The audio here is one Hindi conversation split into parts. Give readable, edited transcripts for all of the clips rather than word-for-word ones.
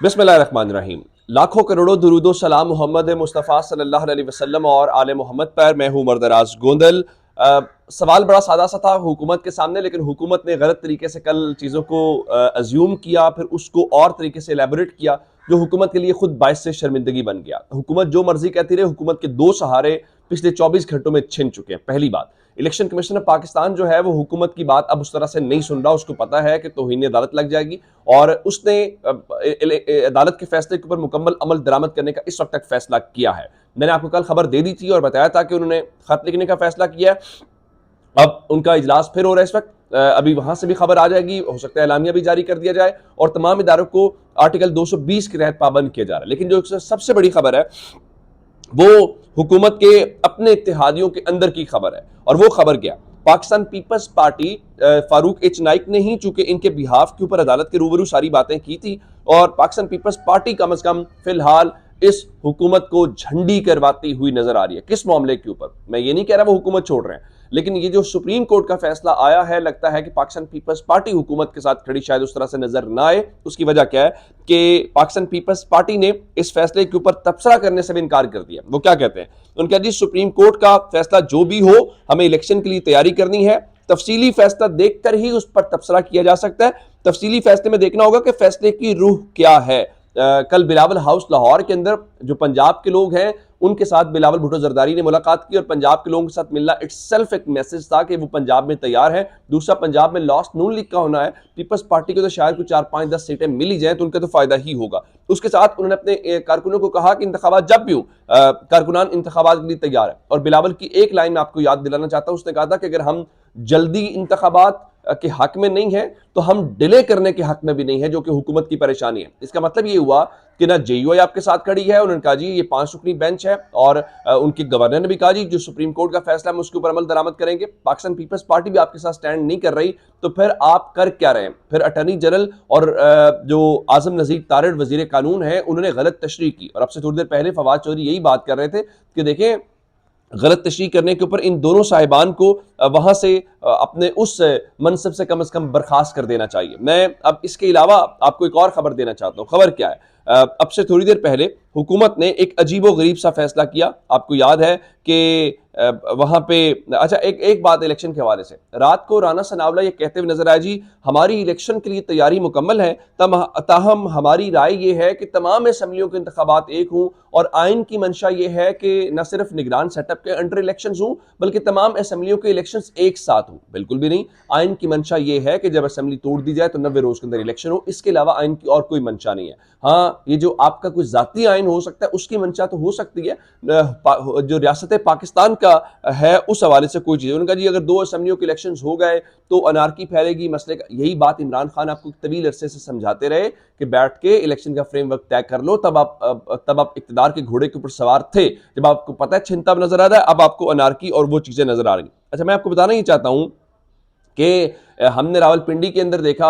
बिस्मिल्लाहिर्रहमानिर्रहीम। लाखों करोड़ों दुरूदो सलाम मोहम्मद मुस्तफ़ा सल्लल्लाहु अलैहि वसल्लम और आले मोहम्मद पर। मैं हूँ मर्दराज गोंदल। सवाल बड़ा सादा सा था हुकूमत के सामने, लेकिन हुकूमत ने गलत तरीके से कल चीज़ों को अज्यूम किया, फिर उसको और तरीके से एलेबोरेट किया, जो हुकूमत के लिए खुद बाइस से शर्मिंदगी बन गया। हुकूमत जो मर्जी कहती रहे, हुकूमत के दो सहारे पिछले 24 घंटों में छिन चुके हैं। पहली बात, इलेक्शन कमीशन ऑफ पाकिस्तान जो है वो हुकूमत की बात अब उस तरह से नहीं सुन रहा। उसको पता है कि तौहीन अदालत लग जाएगी और उसने अदालत के फैसले के ऊपर मुकम्मल अमल दरामद करने का इस वक्त तक फैसला किया है। मैंने आपको कल खबर दे दी थी और बताया था कि उन्होंने खत लिखने का फैसला किया है। अब उनका इजलास फिर हो रहा है इस वक्त। अभी वहां से भी खबर आ जाएगी, हो सकता है एलामिया भी जारी कर दिया जाए और तमाम इदारों को आर्टिकल 220 के तहत पाबंद किया जा रहा है। लेकिन जो सबसे बड़ी खबर है वो हुकूमत के अपने इत्तेहादियों के अंदर की खबर है। और वो खबर क्या? Pakistan People's Party, Farooq H Naik ने ही चूंकि इनके बिहाफ के ऊपर अदालत के रूबरू सारी बातें की थी, और पाकिस्तान पीपल्स पार्टी कम से कम फिलहाल इस हुकूमत को झंडी करवाती हुई नजर आ रही है। किस मामले के ऊपर? मैं ये नहीं कह रहा वो हुकूमत छोड़ रहे हैं, लेकिन ये जो सुप्रीम कोर्ट का फैसला आया है, लगता है कि पाकिस्तान पीपल्स पार्टी हुकूमत के साथ खड़ी शायद उस तरह से नजर ना आए। उसकी वजह क्या है कि पाकिस्तान पीपल्स पार्टी ने इस फैसले के ऊपर तबसरा करने से भी इनकार कर दिया। वो क्या कहते हैं? उनका जी सुप्रीम कोर्ट का फैसला जो भी हो, हमें इलेक्शन के लिए तैयारी करनी है, तफसीली फैसला देखकर ही उस पर तबसरा किया जा सकता है। तफसीली फैसले में देखना होगा कि फैसले की रूह क्या है। कल बिलावल हाउस लाहौर के अंदर जो पंजाब के लोग हैं उनके साथ बिलावल भुट्टो जरदारी ने मुलाकात की, और पंजाब के लोगों के साथ मिलना इट्सेल्फ एक मैसेज था कि वो पंजाब में तैयार है। दूसरा, पंजाब में लॉस्ट नून लीग का होना है, पीपल्स पार्टी को तो शायद कुछ 4-5-10 सीटें मिली जाए तो उनका तो फायदा ही होगा। उसके साथ उन्होंने अपने कारकुनों को कहा कि इंतखाबात जब भी हो, कारकुनान इंतखाबात के लिए तैयार है। और बिलावल की एक लाइन में आपको याद दिलाना चाहता हूं, उसने कहा था कि अगर हम जल्दी इंतखाबात के हक में नहीं है तो हम डिले करने के हक में भी नहीं है, जो कि हुकूमत की परेशानी है। इसका मतलब ये हुआ कि ना जेयूआई आपके साथ खड़ी है, उन्होंने कहा जी ये 5 रुकनी बेंच है, और उनके गवर्नर ने भी कहा जी जो सुप्रीम कोर्ट का फैसला है उसके ऊपर अमल दरामद करेंगे। पाकिस्तान पीपल्स पार्टी भी आपके साथ स्टैंड नहीं कर रही, तो फिर आप कर क्या रहे हैं? फिर अटर्नी जनरल और जो आजम नजीर तारिड़ वजीर कानून है, उन्होंने गलत तशरीह की। और अब से थोड़ी देर पहले फवाद चौधरी यही बात कर रहे थे कि देखें, गलत तशरीह करने के ऊपर इन दोनों साहिबान को वहां से अपने उस मनसब से कम बर्खास्त कर देना चाहिए। मैं अब इसके अलावा आपको एक और खबर देना चाहता हूं। खबर क्या है? अब से थोड़ी देर पहले हुकूमत ने एक अजीबो गरीब सा फैसला किया। आपको याद है कि वहां पे, अच्छा, एक बात इलेक्शन के हवाले से, रात को राना सनावला ये कहते हुए नजर आया जी हमारी इलेक्शन के लिए तैयारी मुकम्मल है, ताहम हमारी राय ये है कि तमाम असम्बलियों के इंतखाबात एक हों, और आइन की मंशा ये है कि न सिर्फ निगरान सेटअप के अंडर इलेक्शंस हों बल्कि तमाम असम्बलियों के इलेक्शंस एक साथ हों। बिल्कुल भी नहीं। आइन की मंशा ये है कि जब असम्बली तोड़ दी जाए तो 90 रोज के अंदर इलेक्शन हो। इसके अलावा आइन की और कोई मंशा नहीं है। हाँ, ये जो आपका कोई जाती आइन हो सकता है उसकी मंशा तो हो सकती है, जो रियासत पाकिस्तान का है उस हवाले से कोई चीज़। उनका जी अगर 2 असम्बलियों के इलेक्शंस हो गए तो अनारकी फैलेगी, मसले का यही बात इमरान खान आपको तवील अरसे से समझाते रहे कि बैठ के इलेक्शन का फ्रेमवर्क तय कर लो, तब आप इक्तदार के घोड़े के ऊपर सवार थे। जब आपको पता है छिनता नजर आ रहा है, अब आपको अनारकी और वो चीजें नजर आ रही। अच्छा, मैं आपको बताना ही चाहता हूं कि हमने रावलपिंडी के अंदर देखा,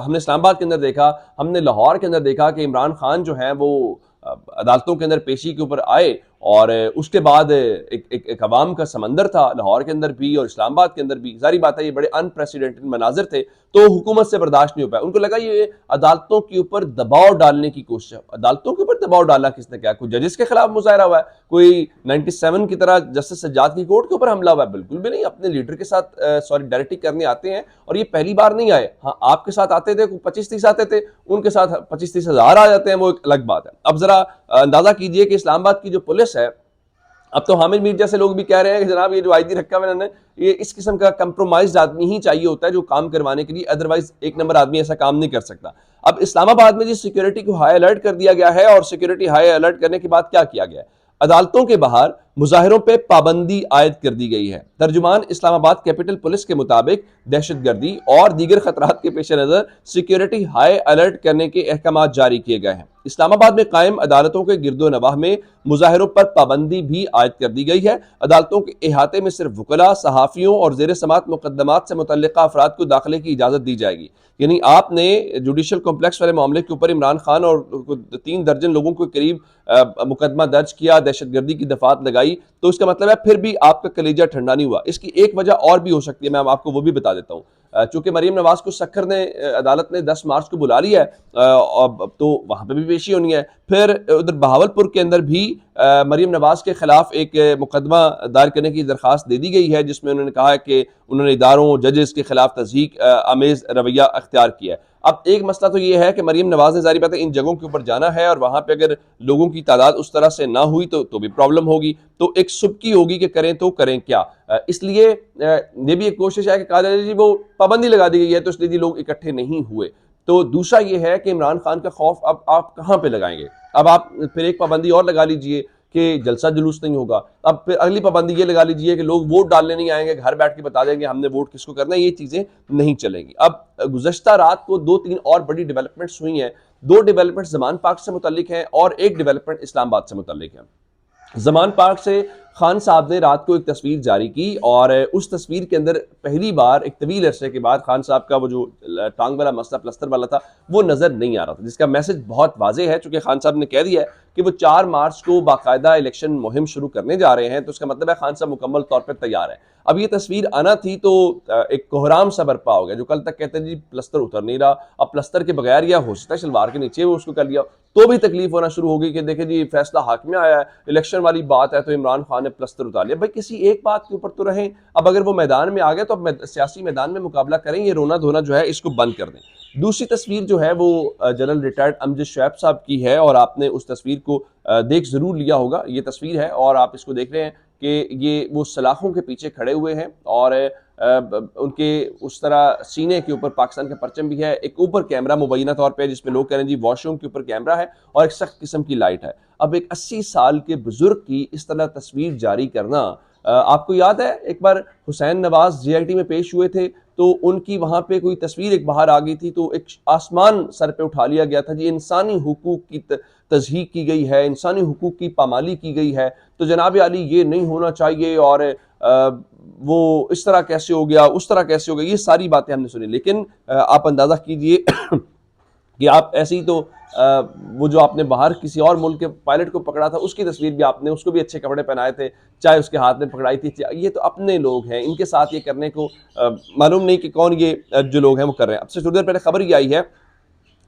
हमने इस्लामाबाद के अंदर देखा, हमने लाहौर के अंदर देखा कि इमरान खान जो है वो अदालतों के अंदर पेशी के ऊपर आए, और उसके बाद एक अवाम का समंदर था लाहौर के अंदर भी और इस्लामाबाद के अंदर भी। सारी बात है, ये बड़े अनप्रेसिडेंटेड मनाजिर थे, तो हुकूमत से बर्दाश्त नहीं हो पाया। उनको लगा ये अदालतों के ऊपर दबाव डालने की कोशिश है। अदालतों के ऊपर दबाव डाला किसने? क्या कोई जजेस के खिलाफ मुजाहरा हुआ है? कोई 97 की तरह जस्टिस सज्जाद की कोर्ट के ऊपर हमला हुआ है? बिल्कुल भी नहीं। अपने लीडर के साथ सॉलिडारिटी करने आते हैं, और ये पहली बार नहीं आए। हाँ, आपके साथ आते थे 25-30 आते थे, उनके साथ 25-30 हजार आ जाते हैं, वो एक अलग बात है। अब जरा अंदाजा कीजिए कि इस्लामाबाद की जो पुलिस है, अब तो हामिद मीर जैसे लोग भी कह रहे हैं कि जनाब ये जो आईजी रखा हुआ है, ये इस किस्म का कंप्रोमाइज्ड आदमी ही चाहिए होता है जो काम करवाने के लिए, अदरवाइज एक नंबर आदमी ऐसा काम नहीं कर सकता। अब इस्लामाबाद में जी सिक्योरिटी को हाई अलर्ट कर दिया गया है, और सिक्योरिटी हाई अलर्ट करने के बाद क्या किया गया है? अदालतों के बाहर मुजाहिरों पे पाबंदी आयद कर दी गई है। तर्जुमान इस्लामाबाद कैपिटल पुलिस के मुताबिक दहशतगर्दी और दीगर खतरात के पेश नजर सिक्योरिटी हाई अलर्ट करने के अहकाम जारी किए गए हैं। इस्लामाबाद में कायम अदालतों के गिरदो नवाह में मुजाहिरों पर पाबंदी भी आयद कर दी गई है। अदालतों के इहाते में सिर्फ वकला, सहाफियों और जेर समात मुकदमात से मुतल्लिका अफराद को दाखिले की इजाजत दी जाएगी। यानी आपने जुडिशल कॉम्प्लेक्स वाले मामले के ऊपर इमरान खान और 3 दर्जन लोगों के करीब मुकदमा दर्ज किया, दहशतगर्दी की दफात लगाई, तो इसका मतलब है फिर भी आपका कलेजा ठंडा नहीं हुआ। इसकी एक वजह और भी हो सकती है, मैं आपको वो भी बता देता हूँ। चूंकि मरीम नवाज को सक्खर ने अदालत ने 10 मार्च को बुला लिया है, तो वहां पे भी पेशी होनी है। फिर उधर बहावलपुर के अंदर भी मरीम नवाज के खिलाफ एक मुकदमा दायर करने की दरखास्त दे दी गई है, जिसमें उन्होंने कहा है कि उन्होंने इदारों जजेस के खिलाफ तज़हीक आमेज रवैया अख्तियार किया है। अब एक मसला तो ये है कि मरीम नवाज ने जारी बात है इन जगहों के ऊपर जाना है, और वहां पे अगर लोगों की तादाद उस तरह से ना हुई तो भी प्रॉब्लम होगी। तो एक सुबकी होगी कि करें तो करें क्या। इसलिए ये भी एक कोशिश है कि कहा जाए जी वो पाबंदी लगा दी गई है, तो इसलिए जी लोग इकट्ठे नहीं हुए। तो दूसरा ये है कि इमरान खान का खौफ अब आप कहां पे लगाएंगे। अब आप फिर एक पाबंदी और लगा लीजिए कि जलसा जुलूस नहीं होगा। अब फिर अगली पाबंदी ये लगा लीजिए कि लोग वोट डालने नहीं आएंगे, घर बैठ के बता देंगे हमने वोट किसको करना है। ये चीजें नहीं चलेंगी। अब गुज़श्ता रात को 2-3 और बड़ी डेवलपमेंट्स हुई हैं। 2 डेवलपमेंट जमान पार्क से मुतल्लिक हैं और एक डेवलपमेंट इस्लामाबाद से मुतल्लिक है। जमान पार्क से खान साहब ने रात को एक तस्वीर जारी की, और उस तस्वीर के अंदर पहली बार एक तवील अरसे के बाद खान साहब का वो जो टांग वाला मसला प्लस्तर वाला था वो नजर नहीं आ रहा था, जिसका मैसेज बहुत वाजे है। चूंकि खान साहब ने कह दिया है कि वो 4 मार्च को बाकायदा इलेक्शन मुहिम शुरू करने जा रहे हैं, तो उसका मतलब है खान साहब मुकम्मल तौर पर तैयार है। अब ये तस्वीर आना थी तो एक कोहराम सा बर्पा हो गया। जो कल तक कहते हैं जी प्लस्तर उतर नहीं रहा, अब प्लस्तर के बगैर या हो सकता है शलवार के नीचे वो उसको कर लिया, तो भी तकलीफ होना शुरू हो गई कि देखें जी फैसला हाथ में आया है, इलेक्शन वाली बात है तो इमरान खान ने प्लस्तर उतार लिया। भाई किसी एक बात के ऊपर तो रहें। अब अगर वो मैदान में आ गए तो अब सियासी मैदान में मुकाबला करें, ये रोना धोना जो है इसको बंद कर दें। दूसरी तस्वीर जो है वो जनरल रिटायर्ड अमजद शुएब साहब की है, और आपने उस तस्वीर को देख जरूर लिया होगा। ये तस्वीर है और आप इसको देख रहे हैं कि ये वो सलाखों के पीछे खड़े हुए हैं, और उनके उस तरह सीने के ऊपर पाकिस्तान का परचम भी है। एक ऊपर कैमरा मुबैना तौर पे जिसमें लोग कह रहे हैं जी वॉशरूम के ऊपर कैमरा है, और एक सख्त किस्म की लाइट है। अब एक 80 साल के बुजुर्ग की इस तरह तस्वीर जारी करना, आपको याद है एक बार हुसैन नवाज JIT में पेश हुए थे तो उनकी वहां पे कोई तस्वीर एक बाहर आ गई थी, तो एक आसमान सर पे उठा लिया गया था जी इंसानी हुकूक की तज़हीक की गई है, इंसानी हुकूक की पामाली की गई है, तो जनाब आली ये नहीं होना चाहिए, और वो इस तरह कैसे हो गया, उस तरह कैसे हो गया। ये सारी बातें हमने सुनी। लेकिन आप अंदाजा कीजिए कि आप ऐसे ही तो वो जो आपने बाहर किसी और मुल्क के पायलट को पकड़ा था उसकी तस्वीर भी आपने, उसको भी अच्छे कपड़े पहनाए थे, चाय उसके हाथ में पकड़ाई थी। ये तो अपने लोग हैं, इनके साथ ये करने को मालूम नहीं कि कौन ये जो लोग हैं वो कर रहे हैं। अब से थोड़ी देर पहले खबर ये आई है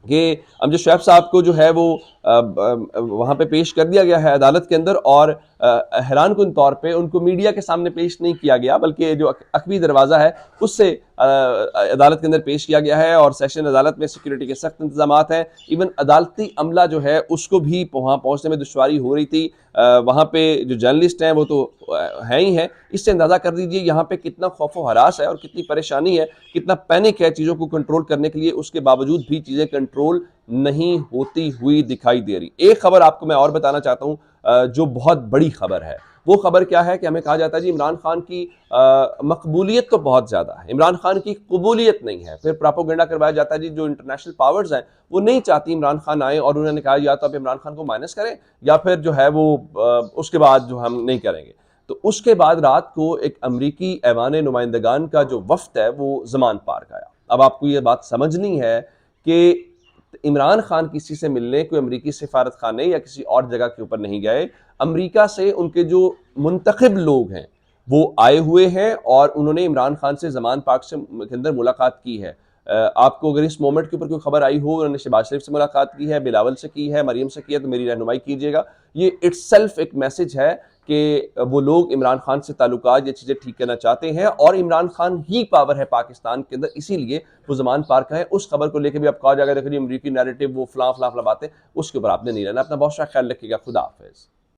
कि अमजद शुएब साहब को जो है वो वहाँ पे पेश कर दिया गया है अदालत के अंदर, और हैरान कुन तौर पे उनको मीडिया के सामने पेश नहीं किया गया, बल्कि जो अकबी दरवाज़ा है उससे अदालत के अंदर पेश किया गया है। और सेशन अदालत में सिक्योरिटी के सख्त इंतजाम हैं। इवन अदालती अमला जो है उसको भी वहाँ पहुँचने में दुश्वारी हो रही थी। वहाँ पे जो जर्नलिस्ट हैं वो तो हैं ही हैं। इससे अंदाज़ा कर दीजिए यहाँ पे कितना खौफ व हरास है और कितनी परेशानी है, कितना पैनिक है चीज़ों को कंट्रोल करने के लिए, उसके बावजूद भी चीज़ें कंट्रोल नहीं होती हुई दिखाई दे रही। एक खबर आपको मैं और बताना चाहता हूँ जो बहुत बड़ी खबर है। वो खबर क्या है कि हमें कहा जाता है जी इमरान खान की मकबूलियत तो बहुत ज़्यादा है, इमरान खान की कबूलियत नहीं है। फिर प्रोपेगेंडा करवाया जाता है जी जो इंटरनेशनल पावर्स हैं वो नहीं चाहती इमरान खान आए, और उन्होंने कहा या तो आप इमरान खान को माइनस करें या फिर जो है वो उसके बाद जो हम नहीं करेंगे। तो उसके बाद रात को एक अमरीकी ऐवान नुमाइंदगान का जो वफ्द है वो जमान पार्क आया। अब आपको ये बात समझनी है कि इमरान खान किसी से मिलने कोई अमरीकी सिफारत खाने या किसी और जगह के ऊपर नहीं गए। अमरीका से उनके जो मुंतखब लोग हैं वो आए हुए हैं, और उन्होंने इमरान खान से जमान पार्क से के अंदर मुलाकात की है। आपको अगर इस मोमेंट के ऊपर कोई खबर आई हो, उन्होंने शहबाज शरीफ से मुलाकात की है, बिलावल से की है, मरियम से की है, तो मेरी रहनुमाई कीजिएगा। ये इट्सेल्फ एक मैसेज है कि वो लोग इमरान खान से ताल्लुकात ये चीज़ें ठीक करना चाहते हैं, और इमरान खान ही पावर है पाकिस्तान के अंदर, इसीलिए वो जमान पार्क है। उस खबर को लेकर भी आप कहा जाएगा देखो जी अमरीकी नैरेटिव वो फलां फलां फलां बातें, उसके ऊपर आपने नहीं रहना। अपना बहुत सारा ख्याल रखिएगा। खुदा हाफिज़।